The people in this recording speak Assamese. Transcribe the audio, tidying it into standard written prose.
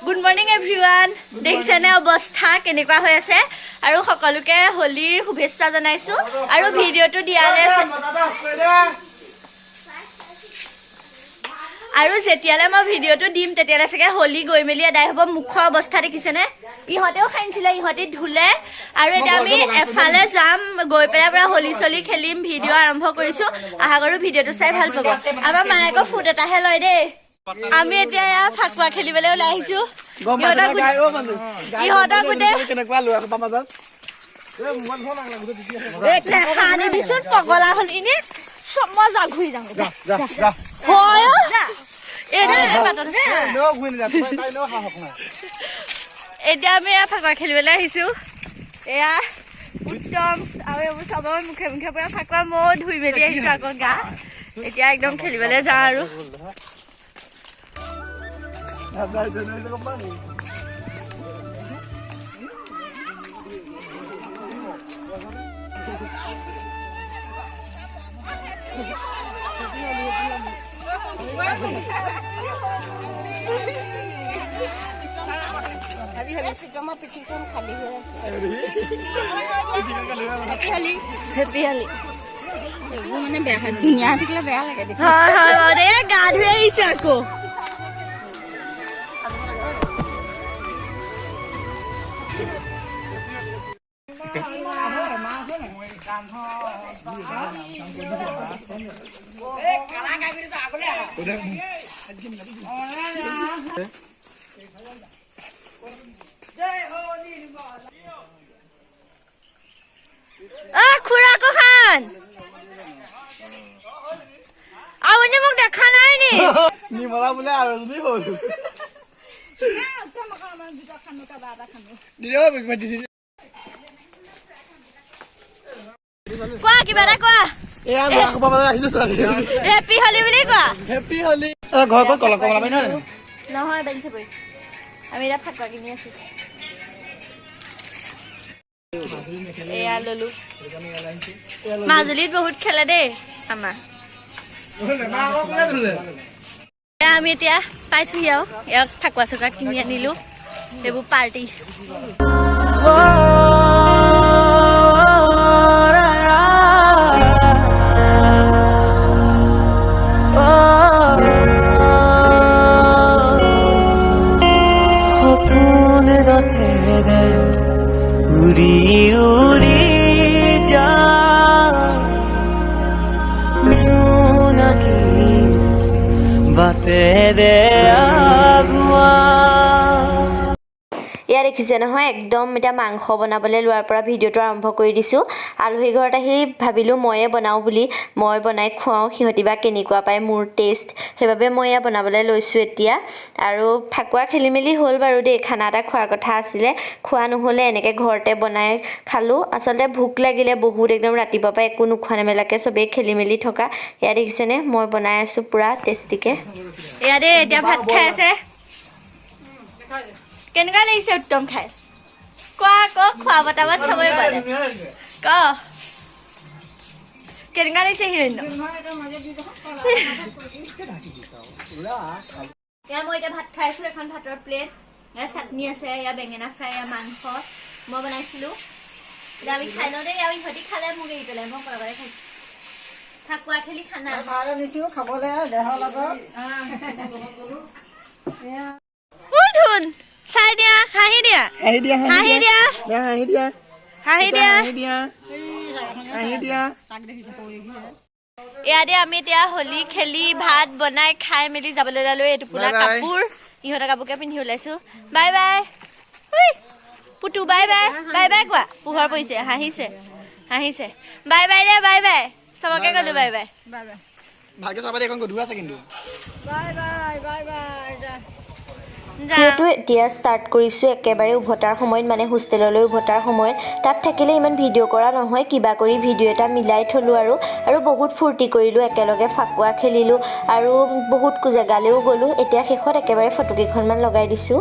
Good morning everyone. দেখিছেনে অৱস্থা কেনেকুৱা হৈ আছে আৰু সকলোকে হোলীৰ শুভেচ্ছা জনাইছো আৰু ভিডিওটো দিয়ালে আৰু যেতিয়ালে মই ভিডিওটো দিম তেতিয়ালে সকে হোলী গৈ মেলি আদায় হ'ব মুখ অৱস্থা দেখিছেনে ইহতেও খাইছিলে ইহতে ধুলে আৰু এটা আমি এফালে যাম গৈ পেলা পৰা হোলী চলি খেলিম ভিডিও আৰম্ভ কৰিছো আহা কৰো ভিডিওটো চাই ভাল পাব আমাৰ মায়েকো ফুট এটাহে লয় দে আমি এতিয়া ফাকুৱা খেলিবলৈ ওলাই আহিছো ইহঁতক গোটে পগলা হল এনে মজা ঘূৰি যাওঁ এতিয়া আমি ফাকুৱা খেলিবলৈ আহিছো এয়া উত্তম আৰু এইবোৰ চবৰ মুখে মুখে পৰা ফাকুৱা মই ধুই মেলি আহিছো আকৌ গা এতিয়া একদম খেলিবলৈ যাওঁ আৰু মানে ধুনীয়া থাকিলে বেয়া লাগে গা ধুই আহিছে আকৌ খুৰা কখান আপুনি মোক দেখা নাই নি নিমলা বোলে আৰু যদি হ'ল কোৱা কিবা এটা কোৱা হেপী হলি বুলি কোৱা হেপী হলি ঘৰ ক'ত কলা কমলা পাই নহয় বেলছে বৈ আমি এতিয়া ফাকুৱা কিনি আছো এয়া ললো মাজুলীত বহুত খেলে দেই আমাৰ আমি এতিয়া পাইছোহি আৰু ইয়াক ফাকুৱা চকুৱা কিনি আনিলো এইবোৰ পাৰ্টি দেখিছে নহয় একদম এতিয়া মাংস বনাবলৈ লোৱাৰ পৰা ভিডিওটো আৰম্ভ কৰি দিছো আলহী ঘৰত আহি ভাবিলো ময়ে বনাও বুলি মই বনাই খুৱাও সিহঁতি বা কেনেকুৱা পায় মোৰ টেষ্ট সেইবাবে মই এয়া বনাবলৈ লৈছো এতিয়া আৰু ফাকুৱা খেলি মেলি হ'ল বাৰু দেই খানা এটা খোৱাৰ কথা আছিলে খোৱা নহ'লে এনেকৈ ঘৰতে বনাই খালো আচলতে ভোক লাগিলে বহুত একদম ৰাতিপুৱা পৰা একো নোখোৱা নেমেলাকে চবেই খেলি মেলি থকা এয়া দেখিছেনে মই বনাই আছো পুৰা টেষ্টিকে এয়া দেই এতিয়া ভাত খাই আছে কেনেকুৱা লাগিছে উত্তম খাই কোৱা আকৌ খোৱা বতাবত চবই পাৰে ক কেনেকুৱা লাগিছে হিৰণ্য এয়া মই এতিয়া ভাত খাইছো এখন ভাতৰ প্লেট এয়া চাটনি আছে এয়া বেঙেনা ফ্ৰাই এয়া মাংস মই বনাইছিলো এতিয়া আমি খাই লওঁ দেই আৰু ইহঁতি খালে মোক এৰি পেলাই মই কৰবাৰে খাইছো ফাকুৱা খেলি খানা খাবলৈ দেহৰ লগত ধুন চাই দিয়া হাঁহি দিয়া হাঁহি দিয়া হাঁহি দিয়া হাঁহি দিয়া হাঁহি দিয়া হাঁহি দিয়া হাঁহি দিয়া ইয়াতে আমি এতিয়া হোলী খেলি ভাত বনাই খাই মেলি যাবলৈ ওলালো এইটো পুৰা কাপোৰ ইহঁতৰ কাপোৰকে পিন্ধি ওলাইছো bye bye পুতু bye bye bye bye কোৱা পোহৰ পৰিছে হাঁহিছে হাঁহিছে বাই বাই দে বাই বাই চবকে কলো বাই বাই ভালকে চাবা এখন গধুৰ আছে কিন্তু বাই বাই বাই বাই ভিডিঅ'টো এতিয়া ষ্টাৰ্ট কৰিছোঁ একেবাৰে উভতাৰ সময়ত মানে হোষ্টেললৈ উভতাৰ সময়ত তাত থাকিলে ইমান ভিডিঅ' কৰা নহয় কিবা কৰি ভিডিঅ' এটা মিলাই থ'লোঁ আৰু বহুত ফূৰ্তি কৰিলোঁ একেলগে ফাকুৱা খেলিলোঁ আৰু বহুত জেগালৈও গ'লোঁ এতিয়া শেষত একেবাৰে ফটো কেইখনমান লগাই দিছোঁ